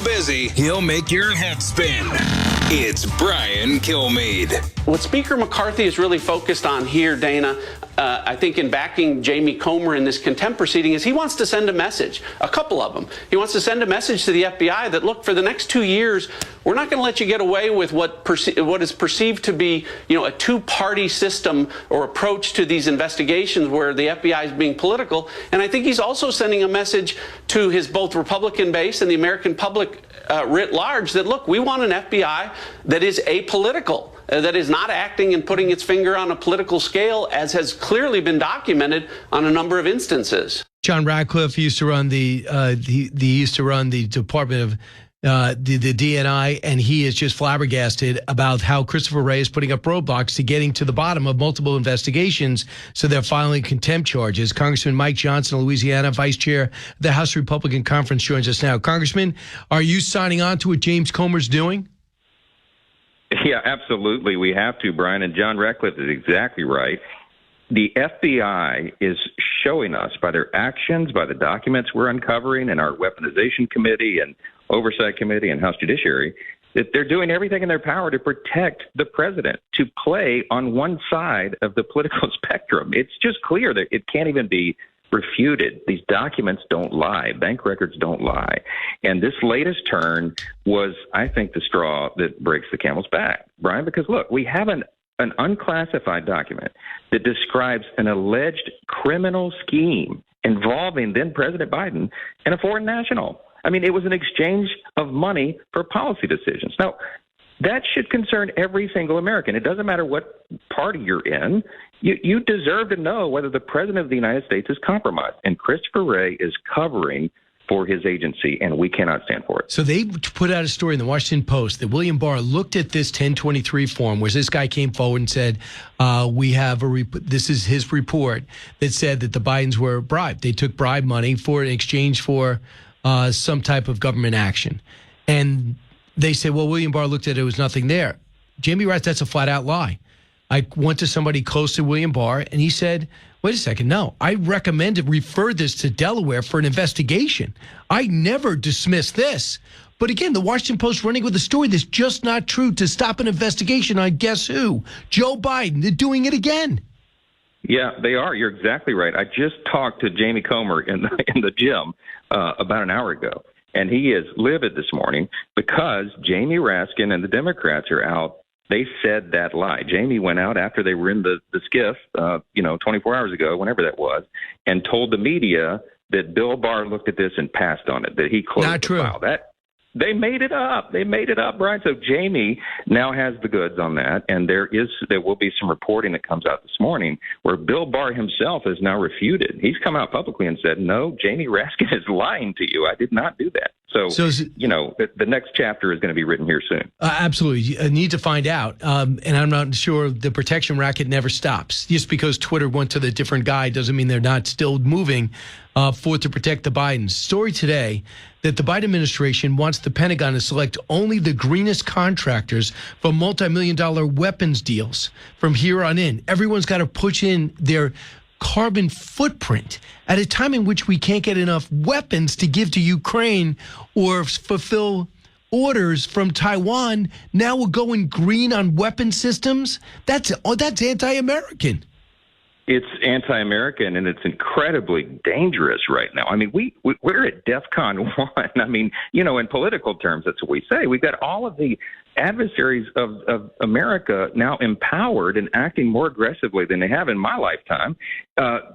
busy, he'll make your head spin. It's Brian Kilmeade. What Speaker McCarthy is really focused on here, Dana, I think in backing Jamie Comer in this contempt proceeding, is he wants to send a message, a couple of them. He wants to send a message to the FBI that, look, for the next 2 years, we're not going to let you get away with what is perceived to be, a two-party system or approach to these investigations where the FBI is being political. And I think he's also sending a message to his both Republican base and the American public writ large that, look, we want an FBI that is apolitical, that is not acting and putting its finger on a political scale, as has clearly been documented on a number of instances. John Radcliffe used to run the Department of the DNI, and he is just flabbergasted about how Christopher Wray is putting up roadblocks to getting to the bottom of multiple investigations, so they're filing contempt charges. Congressman Mike Johnson of Louisiana, Vice Chair of the House Republican Conference, joins us now. Congressman, are you signing on to what James Comer's doing? Yeah, absolutely. We have to, Brian. And John Radcliffe is exactly right. The FBI is showing us by their actions, by the documents we're uncovering in our Weaponization Committee and Oversight Committee and House Judiciary, that they're doing everything in their power to protect the president, to play on one side of the political spectrum. It's just clear that it can't even be refuted. These documents don't lie. Bank records don't lie. And this latest turn was, I think, the straw that breaks the camel's back, Brian, because, look, we have an unclassified document that describes an alleged criminal scheme involving then President Biden and a foreign national. I mean, it was an exchange of money for policy decisions. Now, that should concern every single American. It doesn't matter what party you're in. You deserve to know whether the president of the United States is compromised. And Christopher Wray is covering for his agency, and we cannot stand for it. So they put out a story in the Washington Post that William Barr looked at this 1023 form, where this guy came forward and said, this is his report that said that the Bidens were bribed. They took bribe money in exchange for some type of government action. And they say, well, William Barr looked at it, there was nothing there. Jamie writes, that's a flat-out lie. I went to somebody close to William Barr, and he said, wait a second, no, I recommend to refer this to Delaware for an investigation. I never dismissed this. But again, the Washington Post running with a story that's just not true to stop an investigation on guess who? Joe Biden. They're doing it again. Yeah, they are. You're exactly right. I just talked to Jamie Comer in the gym about an hour ago, and he is livid this morning because Jamie Raskin and the Democrats are out. They said that lie. Jamie went out after they were in the skiff, 24 hours ago, whenever that was, and told the media that Bill Barr looked at this and passed on it, that he closed Not true. the file. They made it up. They made it up, Brian. So Jamie now has the goods on that, and there will be some reporting that comes out this morning where Bill Barr himself is now refuted. He's come out publicly and said, no, Jamie Raskin is lying to you. I did not do that. So the next chapter is going to be written here soon. Absolutely. You need to find out. And I'm not sure the protection racket never stops. Just because Twitter went to the different guy doesn't mean they're not still moving to protect the Bidens. Story today that the Biden administration wants the Pentagon to select only the greenest contractors for multi-million-dollar weapons deals from here on in. Everyone's got to push in their carbon footprint at a time in which we can't get enough weapons to give to Ukraine or fulfill orders from Taiwan. Now we're going green on weapon systems. That's anti-American. It's anti-American, and it's incredibly dangerous right now. I mean, we're at DEFCON 1. I mean, in political terms, that's what we say. We've got all of the adversaries of America now empowered and acting more aggressively than they have in my lifetime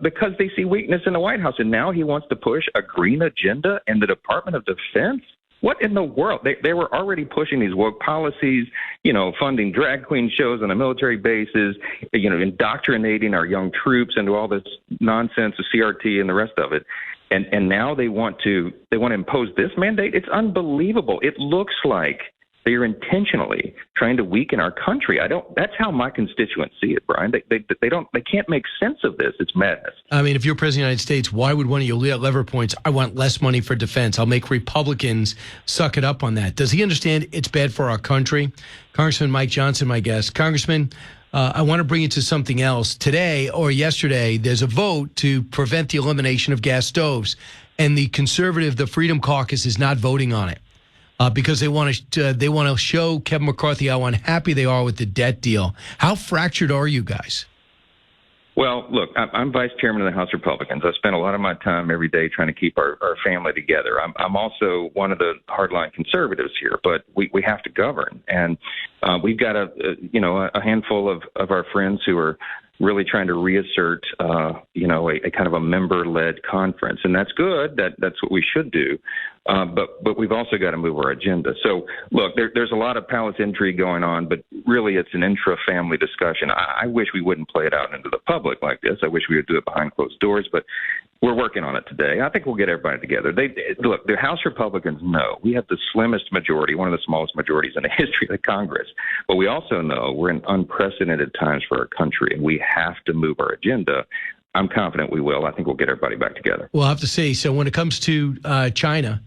because they see weakness in the White House. And now he wants to push a green agenda in the Department of Defense. What in the world? They were already pushing these woke policies, funding drag queen shows on the military bases, indoctrinating our young troops into all this nonsense of CRT and the rest of it. And now they want to impose this mandate. It's unbelievable. It looks like they are intentionally trying to weaken our country. That's how my constituents see it, Brian. They can't make sense of this. It's madness. I mean, if you're president of the United States, why would one of your lever points, I want less money for defense. I'll make Republicans suck it up on that. Does he understand it's bad for our country? Congressman Mike Johnson, my guest. Congressman, I want to bring you to something else. Today or yesterday, there's a vote to prevent the elimination of gas stoves, and the Freedom Caucus is not voting on it. because they want to show Kevin McCarthy how unhappy they are with the debt deal. How fractured are you guys? Well, look, I'm vice chairman of the House Republicans. I spend a lot of my time every day trying to keep our family together. I'm also one of the hardline conservatives here, but we have to govern. And we've got a handful of our friends who are really trying to reassert, a kind of a member-led conference. And that's good. That's what we should do. But we've also got to move our agenda. So, look, there's a lot of palace intrigue going on, but really it's an intra-family discussion. I wish we wouldn't play it out into the public like this. I wish we would do it behind closed doors, but we're working on it today. I think we'll get everybody together. Look, the House Republicans know we have the slimmest majority, one of the smallest majorities in the history of the Congress. But we also know we're in unprecedented times for our country, and we have to move our agenda. I'm confident we will. I think we'll get everybody back together. Well, I have to say, so when it comes to China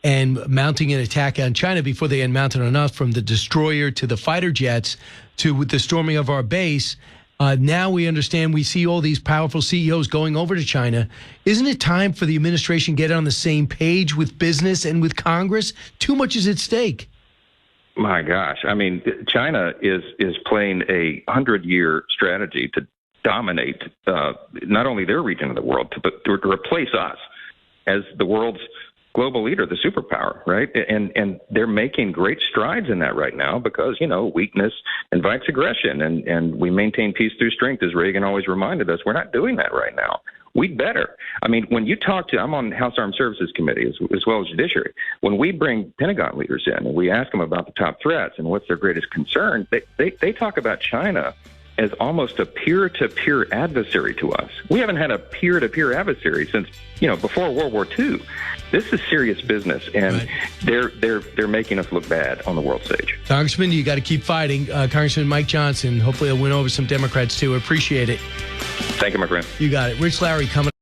and mounting an attack on China before they had mounted on us, from the destroyer to the fighter jets to the storming of our base, now we understand, we see all these powerful CEOs going over to China. Isn't it time for the administration to get on the same page with business and with Congress? Too much is at stake. My gosh. I mean, China is playing a 100-year strategy to dominate not only their region of the world, but to replace us as the world's global leader, the superpower, right? And they're making great strides in that right now because, weakness invites aggression, and we maintain peace through strength, as Reagan always reminded us. We're not doing that right now. We'd better. I mean, when you talk to, I'm on House Armed Services Committee as well as Judiciary. When we bring Pentagon leaders in and we ask them about the top threats and what's their greatest concern, they talk about China as almost a peer-to-peer adversary to us. We haven't had a peer-to-peer adversary since, before World War II. This is serious business, and right. they're making us look bad on the world stage. Congressman, you got to keep fighting. Congressman Mike Johnson, hopefully he'll win over some Democrats too. Appreciate it. Thank you, my friend. You got it. Rich Larry coming.